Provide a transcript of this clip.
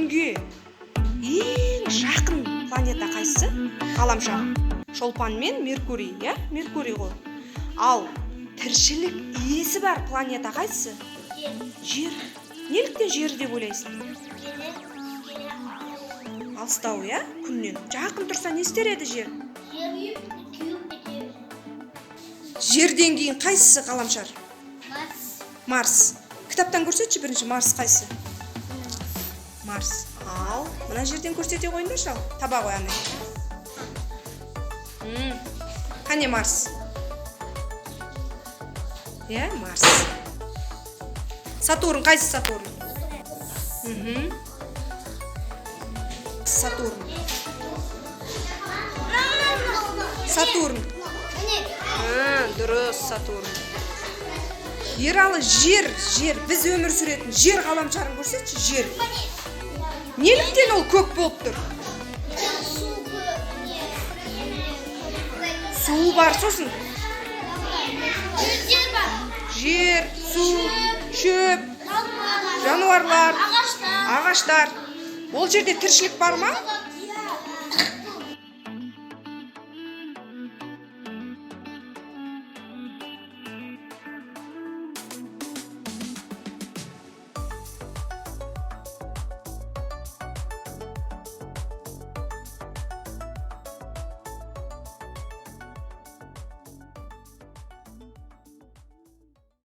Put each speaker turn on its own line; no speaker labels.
күнге ең жақын планета қайсысы? Ғаламшар. Шолпан мен Меркурий, иә? Меркурий ғой. Ал тіршілік иесі бар планета қайсысы? Жер. Неліктен жер деп ойлайсың? Алыстау, иә? Күннен. Жақын тұрса не істер еді жер? Жерден кейін қайсысы ғаламшар? Марс. Кітаптан көрсетші бірінші, Марс қайсы? Марс. Ал, мына жерден көрсете қойыңдаршы ал. Таба ғой аны. Қане Марс? Иә, Марс. Сатурн қайсы Сатурн? Сатурн. Сатурн. Дұрыс, Сатурн. Ералы жер. Біз өмір сүретін жер ғаламшарын көрсетші, жер. Неліктен ол көк болып тұр? Су бар, сосын. Жер, су, шөп, жануарлар, ағаштар. Ол жерде тіршілік бар ма?